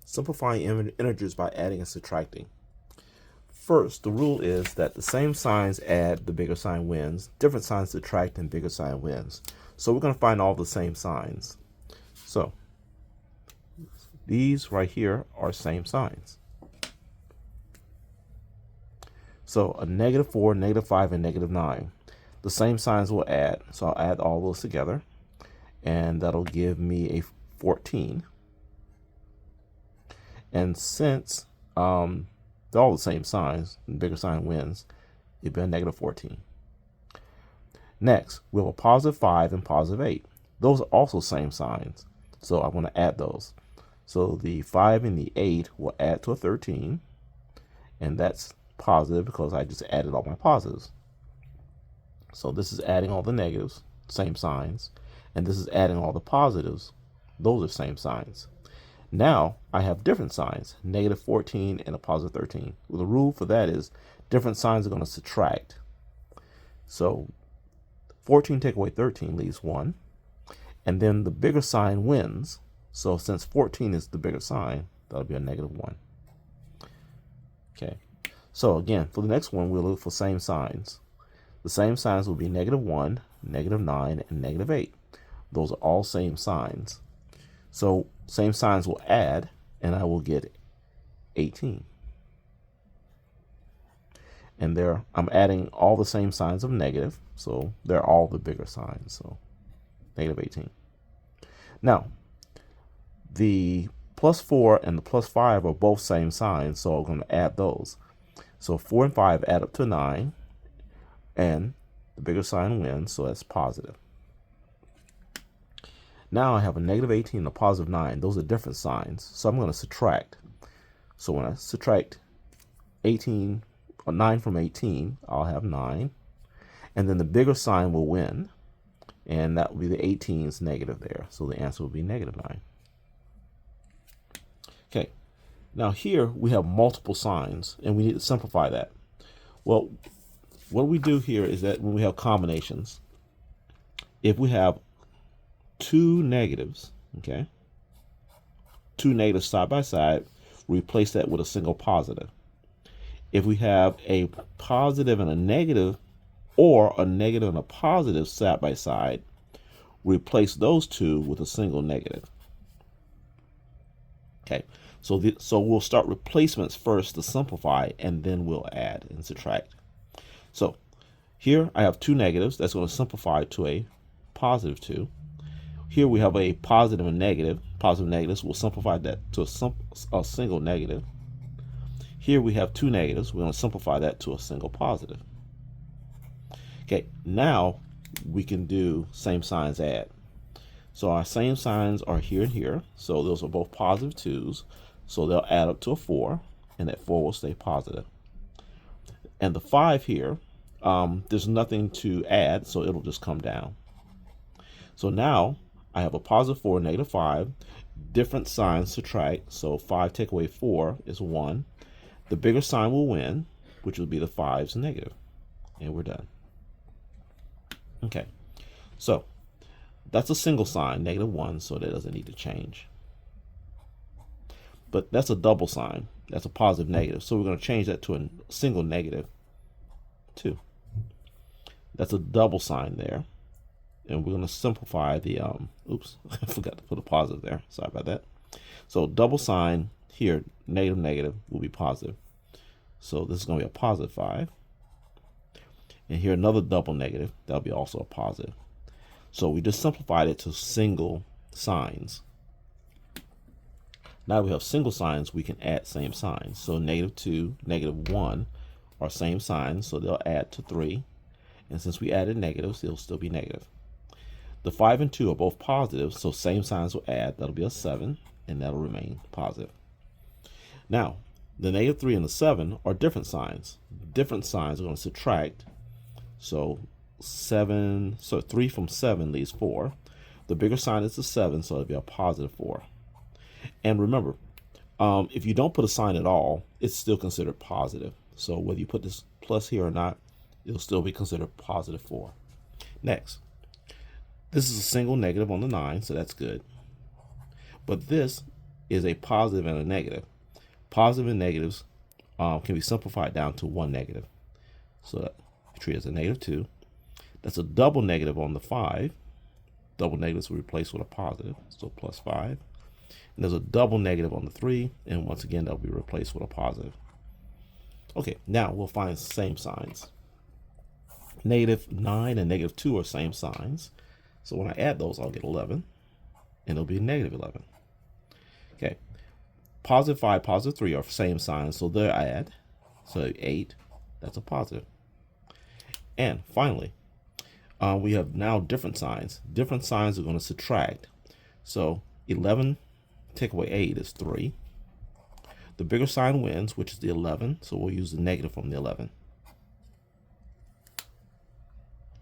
Simplifying integers by adding and subtracting. First, the rule is that the same signs add, the bigger sign wins. Different signs subtract, and bigger sign wins. So we're going to find all the same signs. So these right here are same signs. So a -4, -5, and -9. The same signs will add. So I'll add all those together, and that'll give me a 14. And since they're all the same signs, the bigger sign wins, it'd be a -14. Next, we have a +5 and +8. Those are also same signs, so I want to add those. So the 5 and the 8 will add to a 13, and that's positive because I just added all my positives. So this is adding all the negatives, same signs, and this is adding all the positives. Those are same signs. Now I have different signs, -14 and a +13. Well, the rule for that is different signs are going to subtract. So 14 take away 13 leaves 1. And then the bigger sign wins. So since 14 is the bigger sign, that'll be a -1. Okay. So again, for the next one, we'll look for same signs. The same signs will be -1, -9, and -8. Those are all same signs. So same signs will add, and I will get 18. And there, I'm adding all the same signs of negative, so they're all the bigger signs, so -18. Now, the +4 and the +5 are both same signs, so I'm going to add those. So 4 and 5 add up to 9, and the bigger sign wins, so that's positive. Now I have a -18 and a +9. Those are different signs, so I'm going to subtract. So when I subtract 18 or 9 from 18, I'll have 9. And then the bigger sign will win, and that will be the 18's negative there. So the answer will be -9. Okay, now here we have multiple signs, and we need to simplify that. Well, what we do here is that when we have combinations, if we have two negatives, okay, two negatives side by side, replace that with a single positive. If we have a positive and a negative, or a negative and a positive side by side, replace those two with a single negative. Okay, so we'll start replacements first to simplify, and then we'll add and subtract. So here I have two negatives. That's going to simplify to a +2. Here we have a positive and negative. Positive negatives will simplify that to a single negative. Here we have two negatives. We're going to simplify that to a single positive. Okay, now we can do same signs add. So our same signs are here and here. So those are both +2s. So they'll add up to a 4, and that 4 will stay positive. And the 5 here, there's nothing to add, so it'll just come down. So now I have a +4, -5, different signs subtract. So 5 take away 4 is 1. The bigger sign will win, which will be the 5's negative. And we're done. Okay, so that's a single sign, -1, so that doesn't need to change. But that's a double sign. That's a positive negative. So we're going to change that to a single -2. That's a double sign there. And we're going to simplify the, oops, I forgot to put a positive there. Sorry about that. So double sign here, negative will be positive. So this is going to be a +5. And here another double negative, that'll be also a positive. So we just simplified it to single signs. Now we have single signs, we can add same signs. So -2, -1 are same signs, so they'll add to 3. And since we added negatives, they'll still be negative. The 5 and 2 are both positive, so same signs will add. That'll be a 7, and that'll remain positive. Now, the -3 and the 7 are different signs. Different signs are going to subtract. So 3 from 7 leaves 4. The bigger sign is the 7, so it'll be a +4. And remember, if you don't put a sign at all, it's still considered positive. So whether you put this plus here or not, it'll still be considered +4. Next, this is a single negative on the 9, so that's good. But this is a positive and a negative. Positive and negatives can be simplified down to one negative. So that you treat it as a -2. That's a double negative on the 5. Double negatives will replace with a positive, so +5. And there's a double negative on the 3, and once again, that'll be replaced with a positive. Okay, now we'll find same signs. -9 and -2 are same signs. So when I add those, I'll get 11, and it'll be -11. Okay, +5, +3 are same signs, so they'll add. So 8, that's a positive. And finally, we have now different signs. Different signs are going to subtract. So 11 take away 8 is 3. The bigger sign wins, which is the 11, so we'll use the negative from the 11.